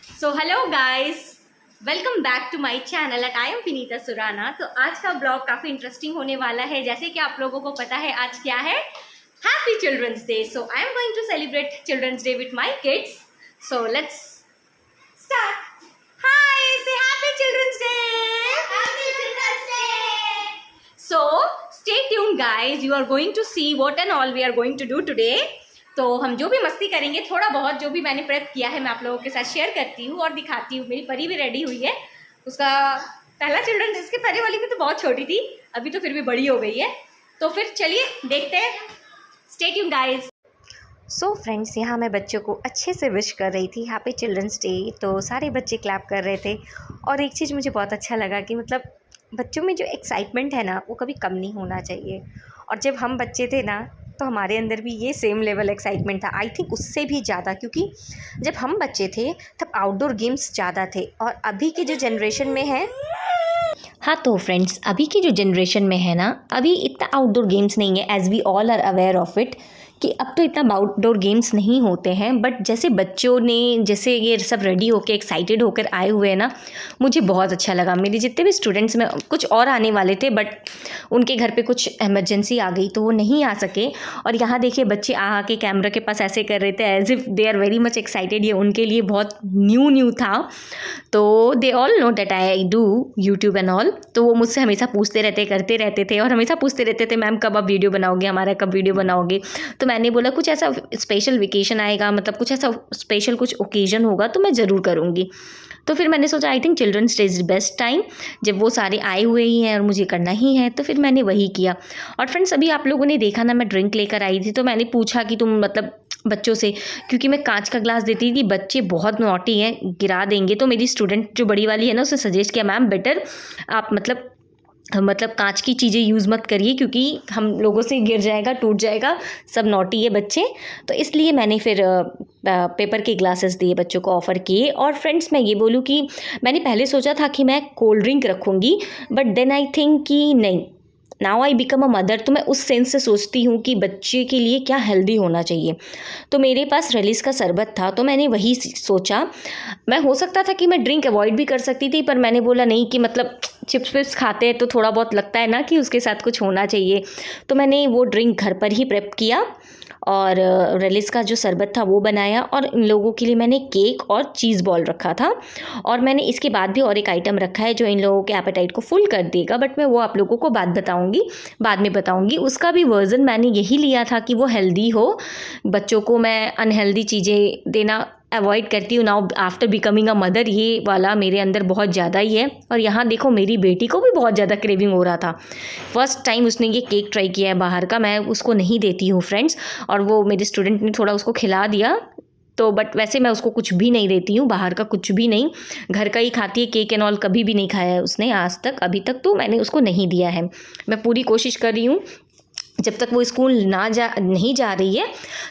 So hello guys, welcome back to my channel and I am Vinita Surana. तो आज का blog काफ़ी इंटरेस्टिंग होने वाला है। जैसे कि आप लोगों को पता है आज क्या है, happy children's day. So I am going to celebrate children's day with my kids. So let's start. Hi, say happy children's day. Happy children's day. So stay tuned guys, you are going to see what and all we are going to do today. तो हम जो भी मस्ती करेंगे, थोड़ा बहुत जो भी मैंने प्रेप किया है मैं आप लोगों के साथ शेयर करती हूँ और दिखाती हूँ। मेरी परी भी रेडी हुई है। उसका पहला चिल्ड्रन, इसके पहले वाली भी तो बहुत छोटी थी, अभी तो फिर भी बड़ी हो गई है। तो फिर चलिए देखते हैं। Stay tuned guys. So friends, यहाँ मैं बच्चों को अच्छे से विश कर रही थी हैप्पी चिल्ड्रंस डे। तो सारे बच्चे क्लैप कर रहे थे और एक चीज़ मुझे बहुत अच्छा लगा कि मतलब बच्चों में जो एक्साइटमेंट है ना, वो कभी कम नहीं होना चाहिए। और जब हम बच्चे थे ना, तो हमारे अंदर भी ये सेम लेवल एक्साइटमेंट था, आई थिंक उससे भी ज़्यादा, क्योंकि जब हम बच्चे थे तब आउटडोर गेम्स ज़्यादा थे। और अभी के जो जनरेशन में है, हाँ तो फ्रेंड्स, अभी की जो जनरेशन में है ना, अभी इतना आउटडोर गेम्स नहीं है, as we all are aware of it, कि अब तो इतना आउटडोर गेम्स नहीं होते हैं। बट जैसे बच्चों ने जैसे ये सब रेडी होकर एक्साइटेड होकर आए हुए हैं ना, मुझे बहुत अच्छा लगा। मेरे जितने भी स्टूडेंट्स में कुछ और आने वाले थे, बट उनके घर पे कुछ इमरजेंसी आ गई तो वो नहीं आ सके। और यहाँ देखिए बच्चे आके कैमरा के पास ऐसे कर रहे थे as if they are very much excited. ये उनके लिए बहुत न्यू था। तो they all know that I do YouTube and all. तो वो मुझसे हमेशा पूछते रहते, करते रहते थे और हमेशा पूछते रहते थे, मैम कब आप वीडियो बनाओगे, हमारा कब वीडियो बनाओगे। तो मैंने बोला कुछ ऐसा स्पेशल वेकेशन आएगा, मतलब कुछ ऐसा स्पेशल कुछ ओकेजन होगा तो मैं ज़रूर करूँगी। तो फिर मैंने सोचा I think children's day is best time, जब वो सारे आए हुए ही हैं और मुझे करना ही है, तो फिर मैंने वही किया। और फ्रेंड्स, अभी आप लोगों ने देखा ना, मैं ड्रिंक लेकर आई थी, तो मैंने पूछा कि तुम मतलब बच्चों से, क्योंकि मैं कांच का ग्लास देती थी, बच्चे बहुत नॉटी हैं, गिरा देंगे। तो मेरी स्टूडेंट जो बड़ी वाली है ना, उसे सजेस्ट किया, मैम बेटर आप मतलब कांच की चीज़ें यूज़ मत करिए, क्योंकि हम लोगों से गिर जाएगा, टूट जाएगा, सब नॉटी है बच्चे। तो इसलिए मैंने फिर पेपर के ग्लासेस दिए, बच्चों को ऑफ़र किए। और फ्रेंड्स, मैं ये बोलूँ कि मैंने पहले सोचा था कि मैं कोल्ड ड्रिंक रखूँगी, बट देन आई थिंक कि नहीं, now I become a mother, तो मैं उस सेंस से सोचती हूँ कि बच्चे के लिए क्या हेल्दी होना चाहिए। तो मेरे पास रेलिस का शरबत था, तो मैंने वही सोचा। मैं हो सकता था कि मैं ड्रिंक अवॉइड भी कर सकती थी, पर मैंने बोला नहीं, कि मतलब चिप्स विप्स खाते हैं तो थोड़ा बहुत लगता है ना कि उसके साथ कुछ होना चाहिए। तो मैंने वो ड्रिंक घर पर ही प्रेप किया और रेलिस का जो शरबत था वो बनाया। और इन लोगों के लिए मैंने केक और चीज़ बॉल रखा था। और मैंने इसके बाद भी और एक आइटम रखा है जो इन लोगों के एपेटाइट को फुल कर देगा, बट मैं वो आप लोगों को बाद में बताऊंगी। उसका भी वर्जन मैंने यही लिया था कि वो हेल्दी हो। बच्चों को मैं अनहेल्दी चीज़ें देना अवॉइड करती हूँ now after becoming a mother. ये वाला मेरे अंदर बहुत ज़्यादा ही है। और यहाँ देखो, मेरी बेटी को भी बहुत ज़्यादा क्रेविंग हो रहा था। फर्स्ट टाइम उसने ये केक ट्राई किया है बाहर का। मैं उसको नहीं देती हूँ फ्रेंड्स, और वो मेरे स्टूडेंट ने थोड़ा उसको खिला दिया। तो बट वैसे मैं उसको कुछ भी नहीं देती हूँ, बाहर का कुछ भी नहीं, घर का ही खाती है। केक एंड ऑल कभी भी नहीं खाया है उसने आज तक, अभी तक तो मैंने उसको नहीं दिया है। मैं पूरी कोशिश कर रही हूँ, जब तक वो स्कूल नहीं जा रही है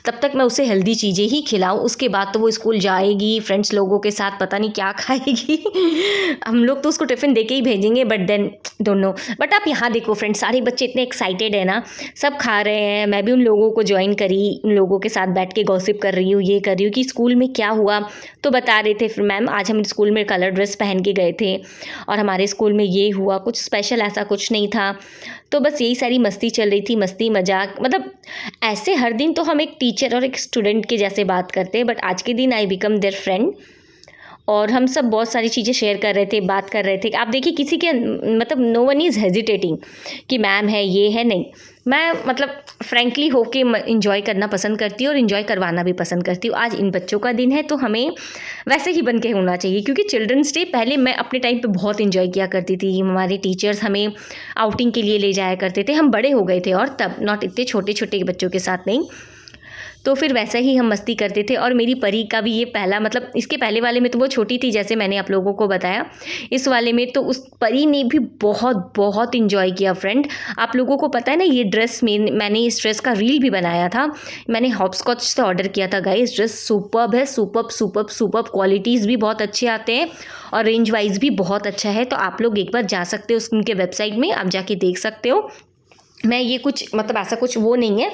तब तक मैं उसे हेल्दी चीज़ें ही खिलाऊं। उसके बाद तो वो स्कूल जाएगी, फ्रेंड्स लोगों के साथ पता नहीं क्या खाएगी। हम लोग तो उसको टिफ़िन दे के ही भेजेंगे, but then don't know. But आप यहाँ देखो फ्रेंड्स, सारे बच्चे इतने एक्साइटेड है ना, सब खा रहे हैं। मैं भी उन लोगों को ज्वाइन करी, उन लोगों के साथ बैठ के गॉसिप कर रही हूँ, ये कर रही हूँ कि स्कूल में क्या हुआ। तो बता रहे थे फिर, मैम आज हम स्कूल में कलर ड्रेस पहन के गए थे और हमारे स्कूल में ये हुआ, कुछ स्पेशल ऐसा कुछ नहीं था। तो बस यही सारी मस्ती चल रही थी, मस्ती मजाक। मतलब ऐसे हर दिन तो हम एक टीचर और एक स्टूडेंट के जैसे बात करते हैं, बट आज के दिन आई बिकम देयर फ्रेंड। और हम सब बहुत सारी चीज़ें शेयर कर रहे थे, बात कर रहे थे। आप देखिए, किसी के मतलब नो वन इज़ हेजिटेटिंग कि मैम है, ये है, नहीं। मैं मतलब फ्रैंकली होके इंजॉय करना पसंद करती हूँ और इंजॉय करवाना भी पसंद करती हूँ। आज इन बच्चों का दिन है तो हमें वैसे ही बन के होना चाहिए, क्योंकि चिल्ड्रंस डे पहले मैं अपने टाइम पे बहुत इंजॉय किया करती थी। हमारे टीचर्स हमें आउटिंग के लिए ले जाया करते थे। हम बड़े हो गए थे और तब नॉट इतने छोटे छोटे बच्चों के साथ नहीं। तो फिर वैसा ही हम मस्ती करते थे। और मेरी परी का भी ये पहला, मतलब इसके पहले वाले में तो वो छोटी थी जैसे मैंने आप लोगों को बताया, इस वाले में तो उस परी ने भी बहुत बहुत इंजॉय किया फ्रेंड। आप लोगों को पता है ना, ये ड्रेस में मैंने इस ड्रेस का रील भी बनाया था। मैंने हॉपस्कॉच से ऑर्डर किया था गाइस। ड्रेस सुपर्ब है, सुपर्ब। क्वालिटीज़ भी बहुत अच्छे आते हैं और रेंज वाइज भी बहुत अच्छा है। तो आप लोग एक बार जा सकते हो उनके वेबसाइट में, आप जाके देख सकते हो। मैं ये कुछ मतलब ऐसा कुछ वो नहीं है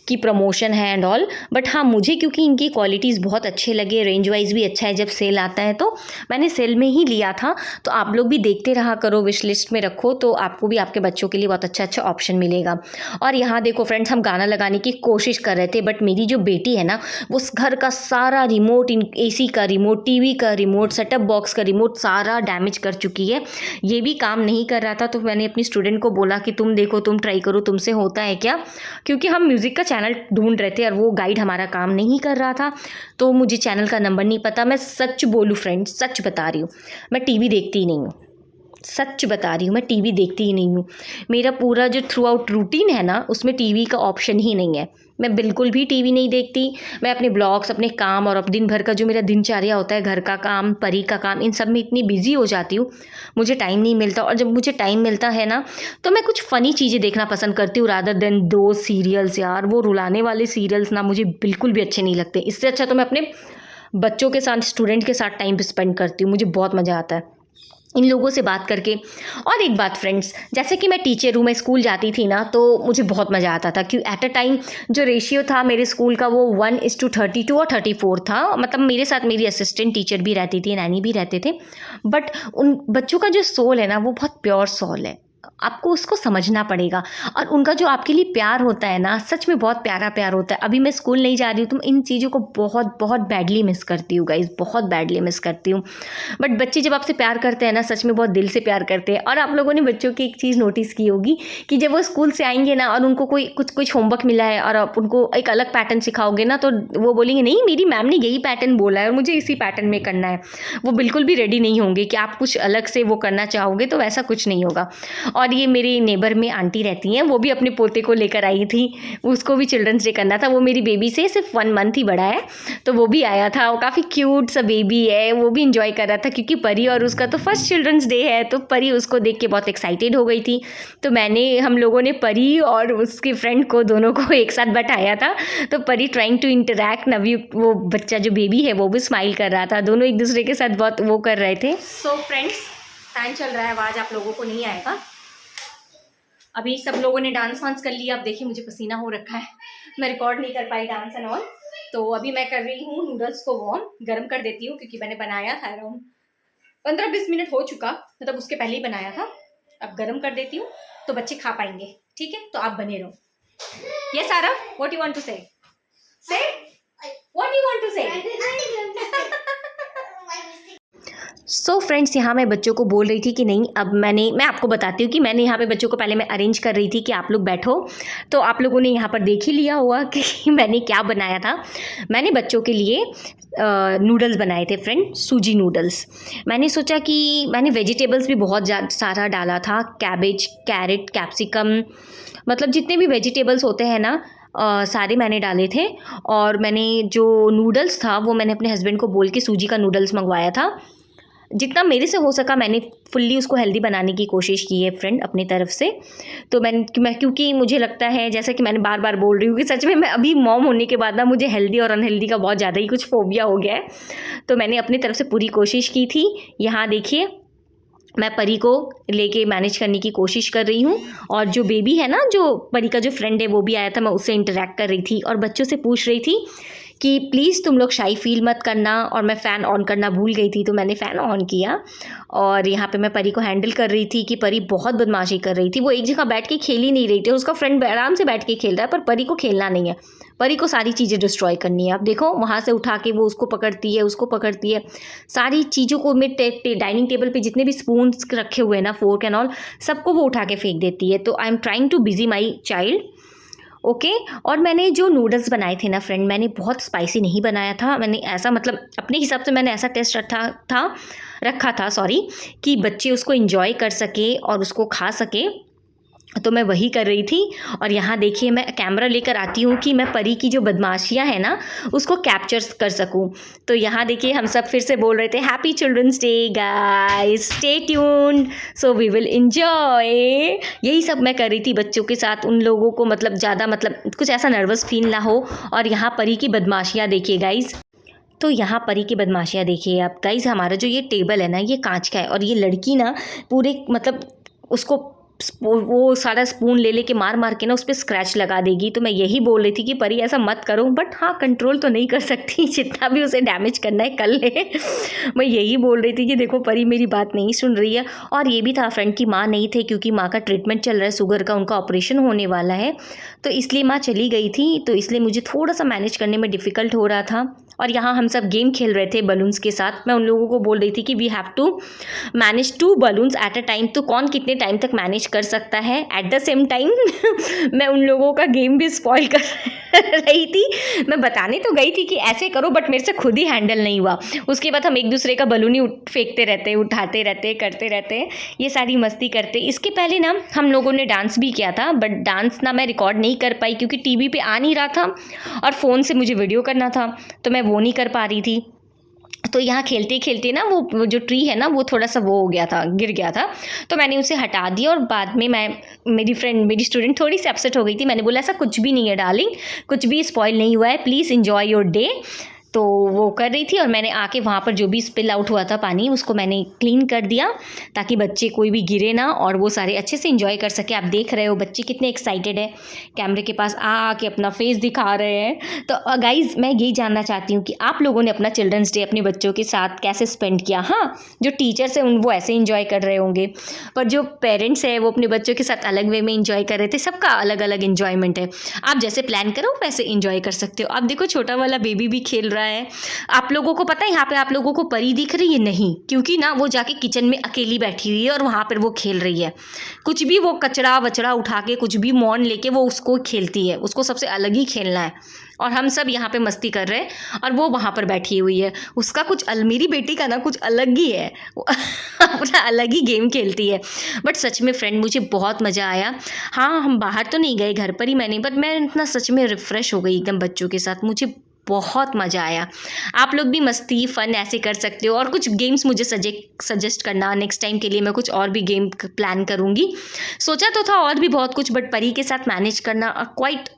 कि प्रमोशन है एंड ऑल, बट हाँ मुझे क्योंकि इनकी क्वालिटीज़ बहुत अच्छे लगे, रेंज वाइज भी अच्छा है, जब सेल आता है तो मैंने सेल में ही लिया था। तो आप लोग भी देखते रहा करो, विश लिस्ट में रखो, तो आपको भी आपके बच्चों के लिए बहुत अच्छा अच्छा ऑप्शन मिलेगा। और यहाँ देखो फ्रेंड्स, हम गाना लगाने की कोशिश कर रहे थे, बट मेरी जो बेटी है ना, वो उस घर का सारा रिमोट, AC का रिमोट, TV का रिमोट, सेटअप बॉक्स का रिमोट सारा डैमेज कर चुकी है। ये भी काम नहीं कर रहा था, तो मैंने अपनी स्टूडेंट को बोला कि तुम देखो, तुम ट्राई करो, तुमसे होता है क्या, क्योंकि हम म्यूज़िक का चैनल ढूंढ रहे थे और वो गाइड हमारा काम नहीं कर रहा था। तो मुझे चैनल का नंबर नहीं पता। मैं सच बोलूँ फ्रेंड्स, सच बता रही हूँ, मैं TV देखती ही नहीं हूँ। सच बता रही हूँ, मैं TV देखती ही नहीं हूँ। मेरा पूरा जो थ्रू आउट रूटीन है ना, उसमें TV का ऑप्शन ही नहीं है। मैं बिल्कुल भी TV नहीं देखती। मैं अपने ब्लॉग्स, अपने काम और अब दिन भर का जो मेरा दिनचर्या होता है, घर का काम, परी का काम, इन सब में इतनी बिजी हो जाती हूँ, मुझे टाइम नहीं मिलता। और जब मुझे टाइम मिलता है ना, तो मैं कुछ फ़नी चीज़ें देखना पसंद करती हूँ रादर देन दो सीरियल्स। यार वो रुलाने वाले सीरियल्स ना मुझे बिल्कुल भी अच्छे नहीं लगते। इससे अच्छा तो मैं अपने बच्चों के साथ, स्टूडेंट के साथ टाइम स्पेंड करती हूँ। मुझे बहुत मज़ा आता है इन लोगों से बात करके। और एक बात फ्रेंड्स, जैसे कि मैं टीचर हूँ, मैं स्कूल जाती थी ना, तो मुझे बहुत मज़ा आता था, क्योंकि एट अ टाइम जो रेशियो था मेरे स्कूल का वो 1:32 और 34 था। मतलब मेरे साथ मेरी असिस्टेंट टीचर भी रहती थी, नैनी भी रहते थे, बट उन बच्चों का जो सोल है ना, वो बहुत प्योर सोल है। आपको उसको समझना पड़ेगा। और उनका जो आपके लिए प्यार होता है ना, सच में बहुत प्यारा प्यार होता है। अभी मैं स्कूल नहीं जा रही हूँ, तो मैं इन चीज़ों को बहुत बहुत बैडली मिस करती हूँ गाइज, बहुत बैडली मिस करती हूँ। बट बच्चे जब आपसे प्यार करते हैं ना, सच में बहुत दिल से प्यार करते हैं। और आप लोगों ने बच्चों की एक चीज़ नोटिस की होगी कि जब वो स्कूल से आएंगे ना, और उनको कोई कुछ होमवर्क मिला है और आप उनको एक अलग पैटर्न सिखाओगे ना, तो वो बोलेंगे नहीं, मेरी मैम ने यही पैटर्न बोला है और मुझे इसी पैटर्न में करना है। वो बिल्कुल भी रेडी नहीं होंगे कि आप कुछ अलग से वो करना चाहोगे, तो वैसा कुछ नहीं होगा। और ये मेरे नेबर में आंटी रहती हैं, वो भी अपने पोते को लेकर आई थी, उसको भी चिल्ड्रंस डे करना था। वो मेरी बेबी से सिर्फ 1 मंथ ही बड़ा है, तो वो भी आया था। वो काफ़ी क्यूट सा बेबी है, वो भी इंजॉय कर रहा था, क्योंकि परी और उसका तो फर्स्ट चिल्ड्रंस डे है, तो परी उसको देख के बहुत एक्साइटेड हो गई थी। तो हम लोगों ने परी और उसके फ्रेंड को, दोनों को एक साथ बैठाया था। तो परी ट्राइंग टू इंटरैक्ट, नवी वो बच्चा जो बेबी है वो भी स्माइल कर रहा था, दोनों एक दूसरे के साथ बहुत वो कर रहे थे। सो फ्रेंड्स, फैन चल रहा है, आवाज़ आप लोगों को नहीं आएगा। अभी सब लोगों ने डांस वांस कर लिया। अब देखिए मुझे पसीना हो रखा है, मैं रिकॉर्ड नहीं कर पाई डांस एंड ऑल। तो अभी मैं कर रही हूँ नूडल्स को वार्म, गर्म कर देती हूँ, क्योंकि मैंने बनाया था अराउंड 15-20 मिनट हो चुका, मतलब उसके पहले ही बनाया था। अब गर्म कर देती हूँ तो बच्चे खा पाएंगे, ठीक है? तो आप बने रहो। Yes Aarav, what you want to say? What you want to say? So friends, यहाँ मैं बच्चों को बोल रही थी कि नहीं, अब मैं आपको बताती हूँ कि मैंने यहाँ पे बच्चों को पहले मैं अरेंज कर रही थी कि आप लोग बैठो। तो आप लोगों ने यहाँ पर देख ही लिया होगा कि मैंने क्या बनाया था। मैंने बच्चों के लिए नूडल्स बनाए थे फ्रेंड, सूजी नूडल्स। मैंने सोचा कि मैंने वेजिटेबल्स भी बहुत सारा डाला था, कैबेज, कैरेट, कैप्सिकम, मतलब जितने भी वेजिटेबल्स होते हैं ना, सारे मैंने डाले थे। और मैंने जो नूडल्स था वो मैंने अपने हस्बैंड को बोल के सूजी का नूडल्स मंगवाया था। जितना मेरे से हो सका मैंने फुल्ली उसको हेल्दी बनाने की कोशिश की है फ्रेंड, अपनी तरफ से। तो मैं क्योंकि मुझे लगता है, जैसा कि मैंने बार बार बोल रही हूँ कि सच में मैं अभी मॉम होने के बाद ना, मुझे हेल्दी और अनहेल्दी का बहुत ज़्यादा ही कुछ फोबिया हो गया है। तो मैंने अपनी तरफ से पूरी कोशिश की थी। यहाँ देखिए, मैं परी को लेके मैनेज करने की कोशिश कर रही हूँ। और जो बेबी है ना, जो परी का जो फ्रेंड है, वो भी आया था, मैं उससे इंटरेक्ट कर रही थी और बच्चों से पूछ रही थी कि प्लीज़ तुम लोग शाई फील मत करना। और मैं फ़ैन ऑन करना भूल गई थी, तो मैंने फ़ैन ऑन किया। और यहाँ पे मैं परी को हैंडल कर रही थी कि परी बहुत बदमाशी कर रही थी। वो एक जगह बैठ के खेल ही नहीं रही थी, उसका फ्रेंड आराम से बैठ के खेल रहा है, पर परी को खेलना नहीं है। परी को सारी चीज़ें डिस्ट्रॉय करनी है। आप देखो, वहाँ से उठा के वो उसको पकड़ती है, उसको पकड़ती है, सारी चीज़ों को डाइनिंग टेबल पे जितने भी स्पून्स रखे हुए हैं ना, फोर्क एंड ऑल, सबको वो उठा के फेंक देती है। तो I am trying too busy my child, okay. और मैंने जो नूडल्स बनाए थे ना फ्रेंड, मैंने बहुत स्पाइसी नहीं बनाया था। मैंने ऐसा, मतलब अपने हिसाब से मैंने ऐसा टेस्ट रखा था कि बच्चे उसको एंजॉय कर सके और उसको खा सके। तो मैं वही कर रही थी। और यहाँ देखिए, मैं कैमरा लेकर आती हूँ कि मैं परी की जो बदमाशियाँ हैं ना, उसको कैप्चर कर सकूँ। तो यहाँ देखिए, हम सब फिर से बोल रहे थे happy children's day guys, stay tuned, so we will enjoy. यही सब मैं कर रही थी बच्चों के साथ, उन लोगों को मतलब ज़्यादा, मतलब कुछ ऐसा नर्वस फील ना हो। और यहाँ परी की बदमाशियाँ देखिए गाइस। तो यहाँ परी की बदमाशियाँ देखिए आप गाइस। हमारा जो ये टेबल है ना, ये कांच का है, और ये लड़की ना पूरे, मतलब उसको वो सारा स्पून ले लेके मार मार के ना उस पर स्क्रैच लगा देगी। तो मैं यही बोल रही थी कि परी ऐसा मत करो, बट हाँ कंट्रोल तो नहीं कर सकती, जितना भी उसे डैमेज करना है कर ले। मैं यही बोल रही थी कि देखो परी मेरी बात नहीं सुन रही है। और ये भी था फ्रेंड की माँ नहीं थे, क्योंकि माँ का ट्रीटमेंट चल रहा है शुगर का, उनका ऑपरेशन होने वाला है, तो इसलिए माँ चली गई थी। तो इसलिए मुझे थोड़ा सा मैनेज करने में डिफ़िकल्ट हो रहा था। और यहाँ हम सब गेम खेल रहे थे बलून्स के साथ। मैं उन लोगों को बोल रही थी कि we have to manage 2 balloons at a time, तो कौन कितने टाइम तक मैनेज कर सकता है। एट द सेम टाइम मैं उन लोगों का गेम भी स्पॉइल कर रही थी। मैं बताने तो गई थी कि ऐसे करो, बट मेरे से खुद ही हैंडल नहीं हुआ। उसके बाद हम एक दूसरे का बलून ही फेंकते रहते, उठाते रहते, करते रहते, ये सारी मस्ती करते। इसके पहले ना हम लोगों ने डांस भी किया था, बट डांस ना मैं रिकॉर्ड नहीं कर पाई क्योंकि टीवी पे आ नहीं रहा था और फ़ोन से मुझे वीडियो करना था, तो मैं वो नहीं कर पा रही थी। तो यहाँ खेलते खेलते ना वो जो ट्री है ना वो थोड़ा सा वो हो गया था, गिर गया था, तो मैंने उसे हटा दिया। और बाद में मेरी स्टूडेंट थोड़ी सी अपसेट हो गई थी। मैंने बोला ऐसा कुछ भी नहीं है डार्लिंग, कुछ भी स्पॉइल नहीं हुआ है, प्लीज़ एंजॉय योर डे। तो वो कर रही थी और मैंने आके वहाँ पर जो भी स्पिल आउट हुआ था पानी, उसको मैंने क्लीन कर दिया ताकि बच्चे कोई भी गिरे ना और वो सारे अच्छे से एंजॉय कर सके। आप देख रहे हो बच्चे कितने एक्साइटेड है, कैमरे के पास आके अपना फेस दिखा रहे हैं। तो गाइज़ मैं यही जानना चाहती हूँ कि आप लोगों ने अपना चिल्ड्रंस डे अपने बच्चों के साथ कैसे स्पेंड किया। हाँ, जो टीचर्स हैं वो ऐसे इंजॉय कर रहे होंगे, पर जो पेरेंट्स हैं वो अपने बच्चों के साथ अलग वे में इंजॉय कर रहे थे। सबका अलग अलग इन्जॉयमेंट है, आप जैसे प्लान करो वैसे इंजॉय कर सकते हो। आप देखो छोटा वाला बेबी भी खेल रहा है। आप लोगों को पता है यहाँ पे आप लोगों को परी दिख रही है? नहीं, क्योंकि ना वो जाके किचन में अकेली बैठी हुई है और वहाँ पर वो खेल रही है। कुछ भी वो कचरा वचड़ा उठा के, कुछ भी मौन लेके वो उसको खेलती है, उसको सबसे अलग ही खेलना है। और हम सब यहाँ पे मस्ती कर रहे हैं और वो वहाँ पर बैठी हुई है। उसका कुछ मेरी बेटी का ना कुछ अलग ही है, वो अपना अलग ही गेम खेलती है। बट सच में फ्रेंड मुझे बहुत मज़ा आया। हाँ, हम बाहर तो नहीं गए, घर पर ही मैंने, बट मैं इतना सच में रिफ़्रेश हो गई एकदम बच्चों के साथ। मुझे बहुत मज़ा आया। आप लोग भी मस्ती फ़न ऐसे कर सकते हो और कुछ गेम्स मुझे सजेस्ट करना, नेक्स्ट टाइम के लिए मैं कुछ और भी गेम प्लान करूँगी। सोचा तो था और भी बहुत कुछ, बट परी के साथ मैनेज करना quite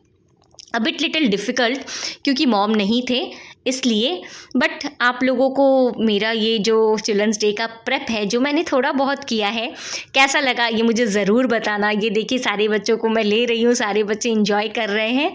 a bit little difficult, क्योंकि मॉम नहीं थे इसलिए। बट आप लोगों को मेरा ये जो चिल्ड्रंस डे का प्रेप है जो मैंने थोड़ा बहुत किया है, कैसा लगा ये मुझे ज़रूर बताना। ये देखिए सारे बच्चों को मैं ले रही हूँ, सारे बच्चे इंजॉय कर रहे हैं।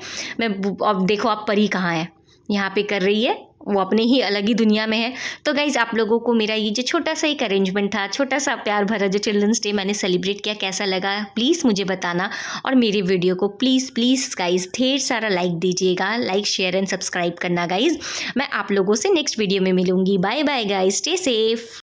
अब देखो आप परी कहाँ है, यहाँ पे कर रही है, वो अपने ही अलग ही दुनिया में है। तो गाइज़ आप लोगों को मेरा ये जो छोटा सा एक अरेंजमेंट था, छोटा सा प्यार भरा जो चिल्ड्रंस डे मैंने सेलिब्रेट किया, कैसा लगा प्लीज़ मुझे बताना। और मेरी वीडियो को प्लीज़ गाइज़ ढेर सारा लाइक दीजिएगा, लाइक शेयर एंड सब्सक्राइब करना गाइज़। मैं आप लोगों से नेक्स्ट वीडियो में मिलूँगी। Bye bye guys, stay safe.